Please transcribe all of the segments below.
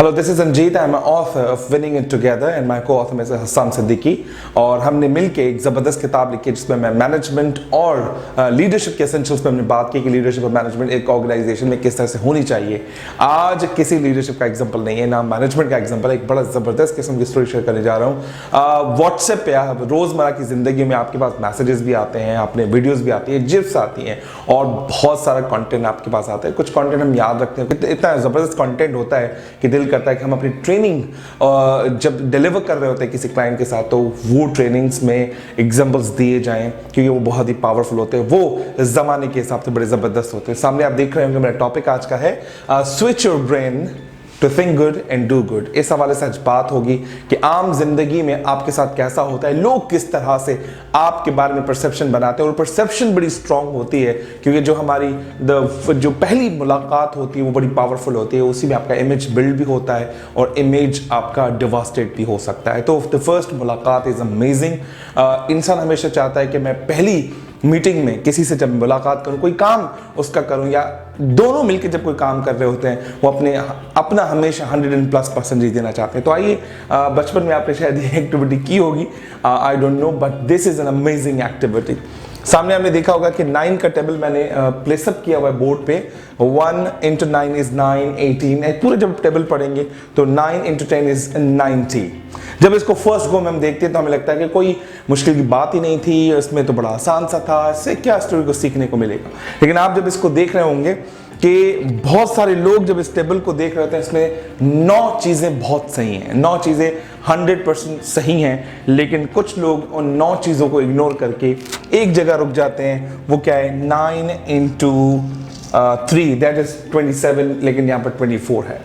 Hello, this is Ranjeet. I'm an author of Winning It Together and my co-author में से हसन सिद्दीकी और हमने मिलके एक ज़बरदस्त किताब लिखी जिसमें मैं मैनेजमेंट और लीडरशिप के एसेंशियल्स पे हमने बात की कि लीडरशिप और मैनेजमेंट एक ऑर्गेनाइजेशन में किस तरह से होनी चाहिए। आज किसी लीडरशिप का एग्जांपल नहीं है ना मैनेजमेंट का एग्जांपल, एक बड़ा ज़बरदस्त किस्म की स्टोरी शेयर करने जा रहा हूँ। व्हाट्सएप पे रोज़मर्रा की ज़िंदगी में आपके पास मैसेजेस भी आते हैं, अपने वीडियोज़ भी आती है, जिप्स आती हैं और बहुत सारा कंटेंट आपके पास आता है। कुछ कंटेंट हम याद रखते हैं, इतना ज़बरदस्त कंटेंट होता है कि दिल करता है कि हम अपनी ट्रेनिंग जब डिलीवर कर रहे होते हैं किसी क्लाइंट के साथ तो वो ट्रेनिंग्स में एग्जांपल्स दिए जाएं क्योंकि वो बहुत ही पावरफुल होते हैं, वो ज़माने के हिसाब से बड़े ज़बरदस्त होते हैं। सामने आप देख रहे होंगे मेरा टॉपिक आज का है switch your brain to think good and do good. इस हवाले से आज बात होगी कि आम जिंदगी में आपके साथ कैसा होता है, लोग किस तरह से आपके बारे में परसेप्शन बनाते हैं और परसेप्शन बड़ी स्ट्रांग होती है क्योंकि जो हमारी जो पहली मुलाकात होती है वो बड़ी पावरफुल होती है, उसी में आपका इमेज बिल्ड भी होता है और इमेज आपका डिवास्टेट भी हो सकता है। तो द फर्स्ट मुलाकात इज अमेजिंग। इंसान हमेशा चाहता है कि मैं पहली मीटिंग में किसी से जब मुलाकात करूं, कोई काम उसका करूं या दोनों मिलकर जब कोई काम कर रहे होते हैं वो अपना हमेशा 100+ ही देना चाहते हैं। तो आइए, बचपन में आपने शायद ये एक्टिविटी की होगी, I don't know, but this is an amazing activity. सामने आपने देखा होगा कि 9 का टेबल मैंने प्लेसअप किया हुआ है बोर्ड पे। 1 × 9 इज 9, 18 पूरे जब टेबल पढ़ेंगे तो 9 × 10 इज 90। जब इसको फर्स्ट गो में हम देखते हैं तो हमें लगता है कि कोई मुश्किल की बात ही नहीं थी, इसमें तो बड़ा आसान सा था, इससे क्या स्टोरी को सीखने को मिलेगा। लेकिन आप जब इसको देख रहे होंगे कि बहुत सारे लोग जब इस टेबल को देख रहे होते हैं, इसमें 9 चीज़ें बहुत सही हैं, 9 चीज़ें 100% सही हैं, लेकिन कुछ लोग उन 9 चीज़ों को इग्नोर करके एक जगह रुक जाते हैं। वो क्या है? 9 × 3 दैट इज 27, लेकिन यहाँ पर 24 है।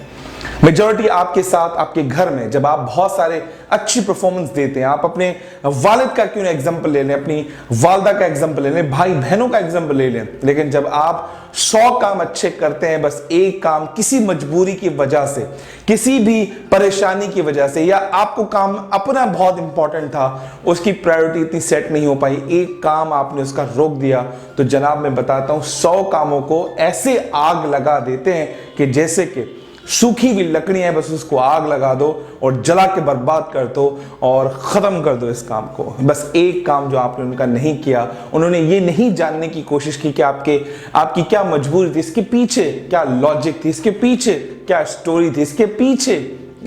मेजॉरिटी आपके साथ आपके घर में जब आप बहुत सारे अच्छी परफॉर्मेंस देते हैं, आप अपने वालिद का क्यों ना एग्जांपल ले लें, अपनी वालदा का एग्जांपल ले लें, भाई बहनों का एग्जांपल ले लें, लेकिन जब आप 100 काम अच्छे करते हैं, बस एक काम किसी मजबूरी की वजह से, किसी भी परेशानी की वजह से, या आपको काम अपना बहुत इंपॉर्टेंट था, उसकी प्रायोरिटी इतनी सेट नहीं हो पाई, एक काम आपने उसका रोक दिया, तो जनाब मैं बताता हूं 100 कामों को ऐसे आग लगा देते हैं कि जैसे कि सूखी हुई लकड़ियां, बस उसको आग लगा दो और जला के बर्बाद कर दो और ख़त्म कर दो इस काम को। बस एक काम जो आपने उनका नहीं किया, उन्होंने ये नहीं जानने की कोशिश की कि आपकी क्या मजबूरी थी, इसके पीछे क्या लॉजिक थी, इसके पीछे क्या स्टोरी थी, इसके पीछे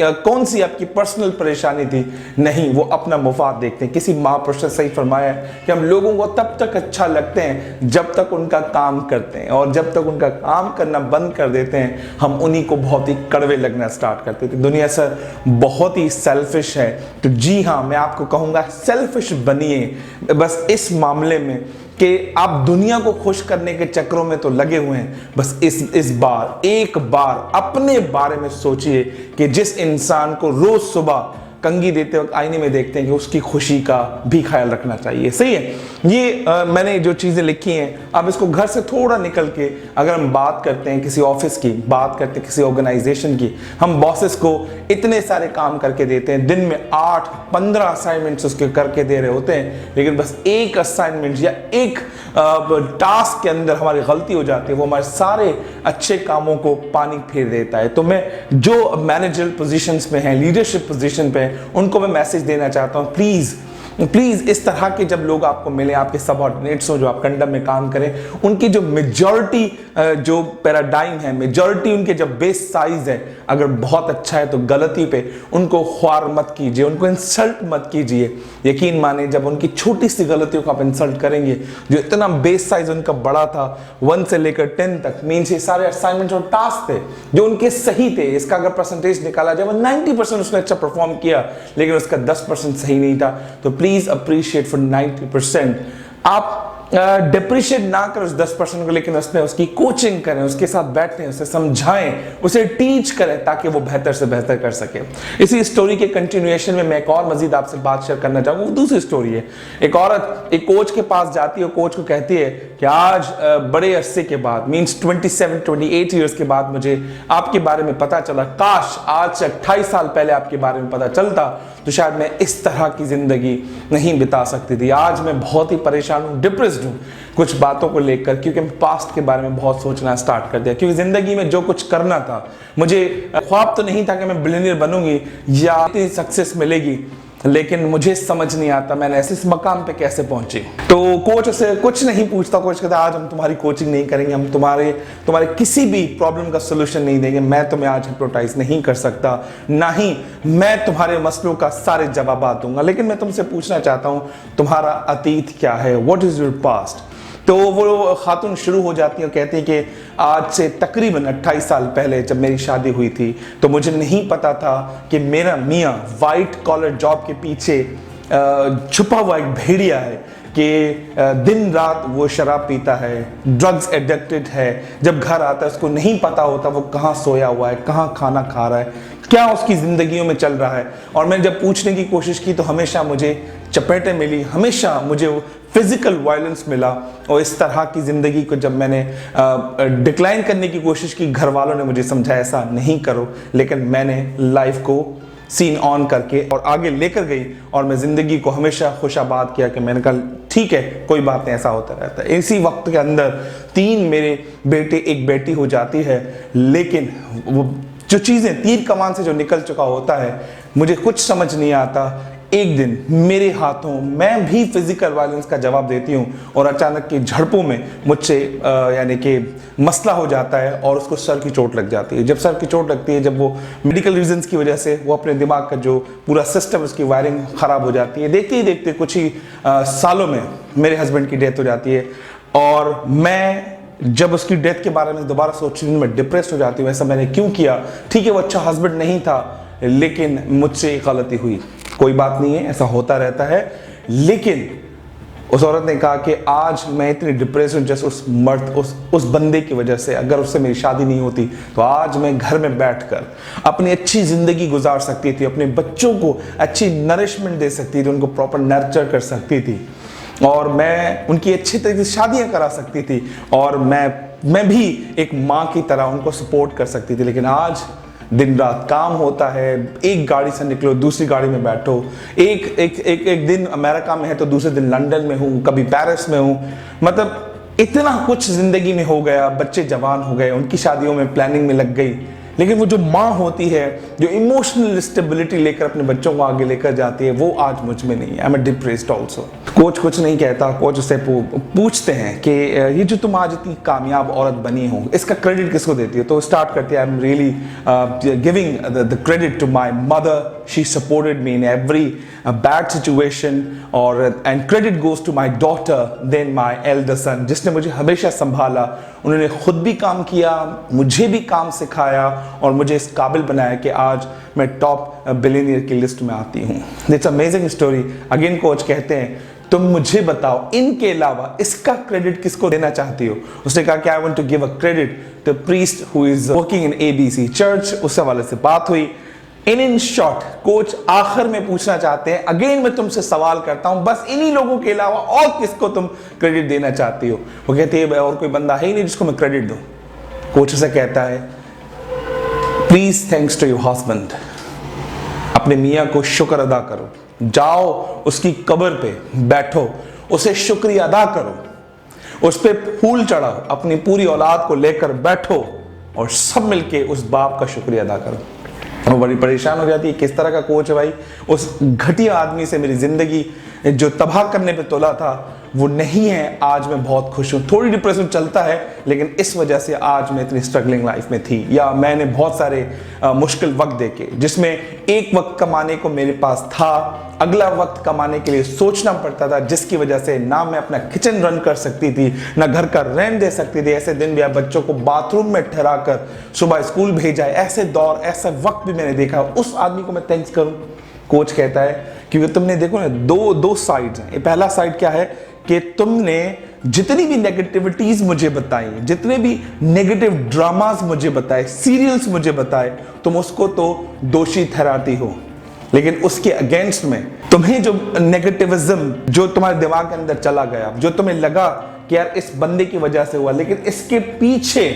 कौन सी आपकी पर्सनल परेशानी थी। नहीं, वो अपना मुफाद देखते हैं। किसी महापुरुष ने सही फरमाया है कि हम लोगों को तब तक अच्छा लगते हैं जब तक उनका काम करते हैं, और जब तक उनका काम करना बंद कर देते हैं हम उन्हीं को बहुत ही कड़वे लगना स्टार्ट करते थे। दुनिया सर बहुत ही सेल्फिश है, तो जी हाँ, मैं आपको कहूँगा सेल्फिश बनिए बस इस मामले में कि आप दुनिया को खुश करने के चक्रों में तो लगे हुए हैं। बस एक बार अपने बारे में सोचिए कि जिस इंसान को रोज सुबह कंघी देते वक्त आईने में देखते हैं कि उसकी खुशी का भी ख्याल रखना चाहिए। सही है, ये मैंने जो चीज़ें लिखी हैं, अब इसको घर से थोड़ा निकल के अगर हम बात करते हैं किसी ऑफिस की, बात करते हैं किसी ऑर्गेनाइजेशन की, हम बॉसेस को इतने सारे काम करके देते हैं, दिन में 8-15 असाइनमेंट्स उसके करके दे रहे होते हैं, लेकिन बस एक असाइनमेंट या एक टास्क के अंदर हमारी गलती हो जाती है, वो हमारे सारे अच्छे कामों को पानी फेर देता है। तो मैं जो मैनेजर पोजीशंस में हैं, लीडरशिप पोजीशन पे, उनको मैं मैसेज देना चाहता हूं, प्लीज इस तरह के जब लोग आपको मिले, आपके सबऑर्डिनेट्स हो जो आप कंडम में काम करें, उनकी जो मेजॉरिटी जो पैराडाइम है, मेजॉरिटी उनके जब बेस साइज है अगर बहुत अच्छा है तो गलती पे उनको ख्वार मत कीजिए, उनको इंसल्ट मत कीजिए। यकीन माने जब उनकी छोटी सी गलतियों को आप इंसल्ट करेंगे, जो इतना बेस साइज उनका बड़ा था 1 से लेकर 10 तक, मीन्स ये सारे असाइनमेंट और टास्क थे जो उनके सही थे, इसका अगर परसेंटेज निकाला जाए 90% उसने अच्छा परफॉर्म किया, लेकिन उसका 10% सही नहीं था। तो प्लीज अप्रिशिएट फॉर 90%। आप डिप्रिशिएट ना करें उस 10% को, लेकिन उसमें उसकी कोचिंग करें, उसके साथ बैठें, उसे समझाएं, उसे टीच करें ताकि वो बेहतर से बेहतर कर सके। इसी स्टोरी के कंटिन्यूएशन में मैं एक और मजीद आपसे बात शेयर करना चाहूंगा। वो दूसरी स्टोरी है। एक औरत एक कोच के पास जाती है, कोच को कहती है कि आज बड़े अरसे के बाद, मीन्स 27-28 ईयर्स के बाद मुझे आपके बारे में पता चला, काश आज से 28 साल पहले आपके बारे में पता चलता तो शायद मैं इस तरह की ज़िंदगी नहीं बिता सकती थी। आज मैं बहुत ही परेशान हूँ, डिप्रेस्ड हूँ कुछ बातों को लेकर, क्योंकि मैं पास्ट के बारे में बहुत सोचना स्टार्ट कर दिया। क्योंकि ज़िंदगी में जो कुछ करना था, मुझे ख्वाब तो नहीं था कि मैं बिलियनियर बनूंगी या इतनी सक्सेस मिलेगी, लेकिन मुझे समझ नहीं आता मैंने ऐसे इस मकाम पे कैसे पहुंची। तो कोच से कुछ नहीं पूछता, कोच कहता आज हम तुम्हारी कोचिंग नहीं करेंगे, हम तुम्हारे किसी भी प्रॉब्लम का सोल्यूशन नहीं देंगे, मैं तुम्हें आज हिप्नोटाइज नहीं कर सकता, ना ही मैं तुम्हारे मसलों का सारे जवाब दूंगा। लेकिन मैं तुमसे पूछना चाहता हूं तुम्हारा अतीत क्या है, व्हाट इज योर पास्ट। तो वो खातून शुरू हो जाती है, कहती है कि आज से तकरीबन 28 साल पहले जब मेरी शादी हुई थी तो मुझे नहीं पता था कि मेरा मियाँ वाइट कॉलर जॉब के पीछे छुपा हुआ एक भेड़िया है, कि दिन रात वो शराब पीता है, ड्रग्स एडिक्टेड है, जब घर आता है उसको नहीं पता होता वो कहाँ सोया हुआ है, कहाँ खाना खा रहा है, क्या उसकी ज़िंदगियों में चल रहा है। और मैंने जब पूछने की कोशिश की तो हमेशा मुझे चपेटें मिली, हमेशा मुझे फिजिकल वायलेंस मिला। और इस तरह की ज़िंदगी को जब मैंने डिक्लाइन करने की कोशिश की, घर वालों ने मुझे समझाया ऐसा नहीं करो, लेकिन मैंने लाइफ को सीन ऑन करके और आगे लेकर गई और मैं ज़िंदगी को हमेशा खुशाबाद किया कि मैंने कहा ठीक है कोई बात नहीं, ऐसा होता रहता है। इसी वक्त के अंदर 3 मेरे बेटे, 1 बेटी हो जाती है, लेकिन वो जो चीज़ें तीर कमान से जो निकल चुका होता है मुझे कुछ समझ नहीं आता। एक दिन मेरे हाथों मैं भी फिजिकल वायलेंस का जवाब देती हूँ और अचानक की झड़पों में मुझसे यानी कि मसला हो जाता है और उसको सर की चोट लग जाती है। जब सर की चोट लगती है, जब वो मेडिकल रीजंस की वजह से वो अपने दिमाग का जो पूरा सिस्टम, उसकी वायरिंग ख़राब हो जाती है। देखते ही देखते कुछ ही सालों में मेरे हस्बैंड की डेथ हो जाती है और मैं जब उसकी डेथ के बारे में दोबारा सोचती हूँ मैं डिप्रेस हो जाती हूँ। ऐसा मैंने क्यों किया? ठीक है वो अच्छा हस्बैंड नहीं था, लेकिन मुझसे एक गलती हुई, कोई बात नहीं है, ऐसा होता रहता है। लेकिन उस औरत ने कहा कि आज मैं इतनी डिप्रेस हूँ जैसे उस मर्द, उस बंदे की वजह से, अगर उससे मेरी शादी नहीं होती तो आज मैं घर में बैठकर अपनी अच्छी ज़िंदगी गुजार सकती थी, अपने बच्चों को अच्छी नरिशमेंट दे सकती थी, उनको प्रॉपर नर्चर कर सकती थी और मैं उनकी अच्छी तरीके से शादियाँ करा सकती थी और मैं भी एक माँ की तरह उनको सपोर्ट कर सकती थी। लेकिन आज दिन रात काम होता है, एक गाड़ी से निकलो दूसरी गाड़ी में बैठो, एक दिन अमेरिका में है तो दूसरे दिन लंदन में हूँ, कभी पेरिस में हूँ। मतलब इतना कुछ ज़िंदगी में हो गया, बच्चे जवान हो गए, उनकी शादियों में प्लानिंग में लग गई। लेकिन वो जो माँ होती है जो इमोशनल स्टेबिलिटी लेकर अपने बच्चों को आगे लेकर जाती है, वो आज मुझ में नहीं है। I am depressed also. Coach कुछ नहीं कहता, कोच उससे पूछते हैं कि ये जो तुम आज इतनी कामयाब औरत बनी हो इसका क्रेडिट किसको देती हो? तो स्टार्ट करती है, I am really giving the credit to my mother, she supported me in every bad situation, और and credit goes to my daughter then my elder son, जिसने मुझे हमेशा संभाला। उन्होंने खुद भी काम किया, मुझे भी काम सिखाया और मुझे इस काबिल बनाया कि आज मैं टॉप बिलियनियर की लिस्ट में आती हूँ। It's amazing story. Again coach कहते हैं तुम मुझे बताओ इनके अलावा इसका क्रेडिट किसको देना चाहती हो? उसने कहा कि I want to give a credit the priest who is working in ABC church. उस हवाले से बात हुई। इन शॉर्ट कोच आखिर में पूछना चाहते हैं, अगेन मैं तुमसे सवाल करता हूं, बस इन्हीं लोगों के अलावा और किसको तुम क्रेडिट देना चाहती हो? वो कहती है और कोई बंदा है ही नहीं जिसको मैं क्रेडिट दूं। कोच से कहता है please thanks to your husband, अपने मियाँ को शुक्र अदा करो, जाओ उसकी कब्र पे बैठो, उसे शुक्रिया अदा करो, उस पे फूल चढ़ाओ, अपनी पूरी औलाद को लेकर बैठो और सब मिलके उस बाप का शुक्रिया अदा करो। वो बड़ी परेशान हो जाती है, किस तरह का कोच है भाई? उस घटिया आदमी से मेरी जिंदगी जो तबाह करने पे तोला था वो नहीं है। आज मैं बहुत खुश हूँ। थोड़ी डिप्रेशन चलता है लेकिन इस वजह से आज मैं इतनी स्ट्रगलिंग लाइफ में थी, या मैंने बहुत सारे मुश्किल वक्त देखे जिसमें एक वक्त कमाने को मेरे पास था, अगला वक्त कमाने के लिए सोचना पड़ता था, जिसकी वजह से ना मैं अपना किचन रन कर सकती थी, ना घर का रेंट दे सकती थी। ऐसे दिन भी बच्चों को बाथरूम में ठहरा कर सुबह स्कूल भेजा है। ऐसे दौर, ऐसा वक्त भी मैंने देखा। उस आदमी को मैं थैंक्स करूं? कोच कहता है क्योंकि तुमने देखो ना, दो साइड्स हैं। पहला साइड क्या है कि तुमने जितनी भी नेगेटिविटीज मुझे बताई, जितने भी नेगेटिव ड्रामास मुझे बताए, सीरियल्स मुझे बताए, तुम उसको तो दोषी ठहराती हो, लेकिन उसके अगेंस्ट में तुम्हें जो नेगेटिविज्म जो तुम्हारे दिमाग के अंदर चला गया, जो तुम्हें लगा कि यार इस बंदे की वजह से हुआ, लेकिन इसके पीछे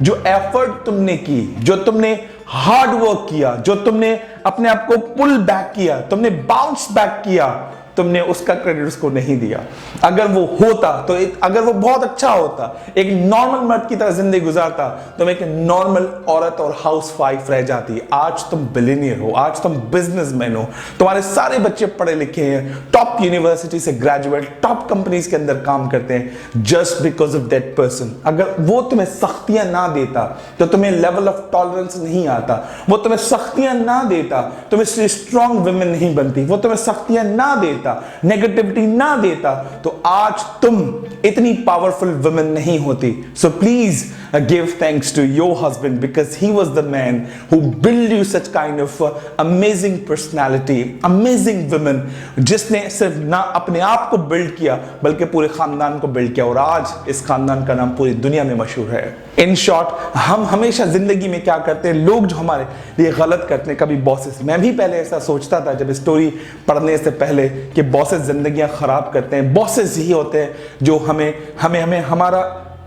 जो एफर्ट तुमने की, जो तुमने हार्ड वर्क किया, जो तुमने अपने आप को पुल बैक किया, तुमने बाउंस बैक किया, तुमने उसका क्रेडिट उसको नहीं दिया। अगर वो होता तो अगर वो बहुत अच्छा होता, एक नॉर्मल मर्द की तरह जिंदगी गुजारता, तुम एक नॉर्मल औरत और हाउसवाइफ रह जाती। आज तुम बिलियनियर हो, आज तुम बिजनेसमैन हो, तुम्हारे सारे बच्चे पढ़े लिखे हैं, टॉप यूनिवर्सिटी से ग्रेजुएट, टॉप कंपनीज के अंदर काम करते हैं, just because of that person. अगर वो तुम्हें सख्तियां ना देता तो तुम्हें लेवल ऑफ टॉलरेंस नहीं आता, वो तुम्हें सख्तियां ना देता तुम इसलिए स्ट्रॉन्ग वुमेन नहीं बनती, वो तुम्हें सख्तियां ना देता, नेगेटिविटी ना देता तो आज तुम इतनी पावरफुल वुमेन नहीं होती। So please give thanks to your husband because he was the man who build you such kind of amazing personality, amazing women, जिसने सिर्फ ना अपने आप को बिल्ड किया बल्कि पूरे खानदान को बिल्ड किया और आज इस खानदान का नाम पूरी दुनिया में मशहूर है। इन शॉर्ट, हम हमेशा जिंदगी में क्या करते हैं, लोग जो हमारे लिए गलत करते हैं, कभी बॉसेस, मैं भी पहले ऐसा सोचता था जब स्टोरी पढ़ने से पहले कि बॉसेस जिंदगियां खराब करते हैं, बॉसेस ही होते हैं जो हमें हमारा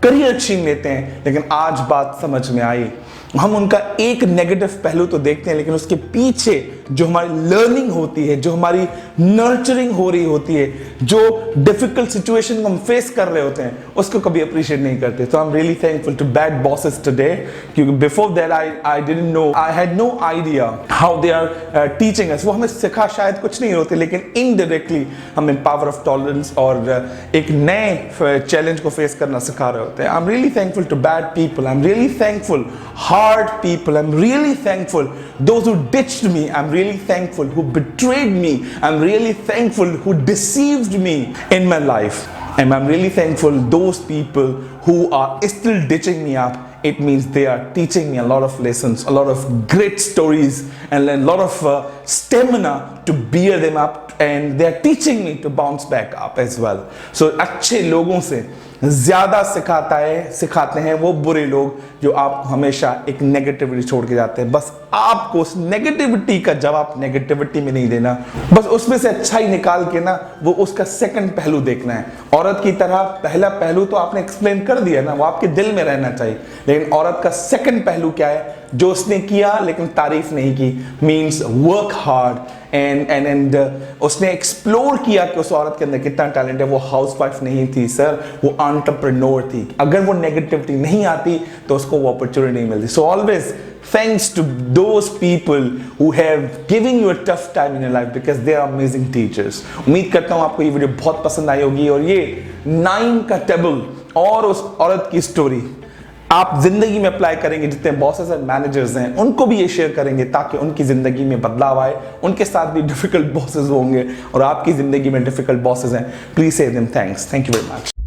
करियर छीन लेते हैं। लेकिन आज बात समझ में आई, हम उनका एक नेगेटिव पहलू तो देखते हैं लेकिन उसके पीछे जो हमारी लर्निंग होती है, जो हमारी नर्चरिंग हो रही होती है, जो डिफिकल्ट सिचुएशन को हम फेस कर रहे होते हैं, उसको कभी अप्रिशिएट नहीं करते। तो I am really thankful to bad bosses today, क्योंकि before that I didn't know, I had no idea how they are teaching us. वो हमें सिखा शायद कुछ नहीं होते लेकिन इनडायरेक्टली हमें पावर ऑफ टॉलरेंस और एक नए चैलेंज को फेस करना सिखा रहे होते हैं। I am really thankful to bad people, I am really thankful hard people, I'm really thankful those who ditched me, I'm really thankful who betrayed me, I'm really thankful who deceived me in my life, and I'm really thankful those people who are still ditching me up. It means they are teaching me a lot of lessons, a lot of great stories, and a lot of stamina to bear them up, and they are teaching me to bounce back up as well. So अच्छे लोगों से ज्यादा सिखाते हैं वो बुरे लोग जो आप हमेशा एक नेगेटिविटी छोड़ के जाते हैं। बस आपको उस नेगेटिविटी का जवाब नेगेटिविटी में नहीं देना, बस उसमें से अच्छा ही निकाल के ना वो उसका सेकंड पहलू देखना है। औरत की तरह पहला पहलू तो आपने एक्सप्लेन कर दिया ना, वो आपके दिल में रहना चाहिए, लेकिन औरत का सेकंड पहलू क्या है जो उसने किया लेकिन तारीफ नहीं की, मीन्स वर्क हार्ड एंड उसने एक्सप्लोर किया कि उस औरत के अंदर कितना टैलेंट है। वो हाउसवाइफ नहीं थी सर, वो एंटरप्रेन्योर थी। अगर वो नेगेटिविटी नहीं आती तो उसको वो अपॉर्चुनिटी नहीं मिलती। So always thanks to those people who have given you a tough time in your life because they are amazing teachers. उम्मीद करता हूं आपको ये वीडियो बहुत पसंद आई होगी और ये 9 का टेबल और उस औरत की स्टोरी आप जिंदगी में अप्लाई करेंगे। जितने बॉसेस और मैनेजर्स हैं उनको भी ये शेयर करेंगे ताकि उनकी जिंदगी में बदलाव आए। उनके साथ भी डिफिकल्ट बॉसेस होंगे और आपकी जिंदगी में डिफिकल्ट बॉसेस हैं, प्लीज से them thanks. Thank you very much.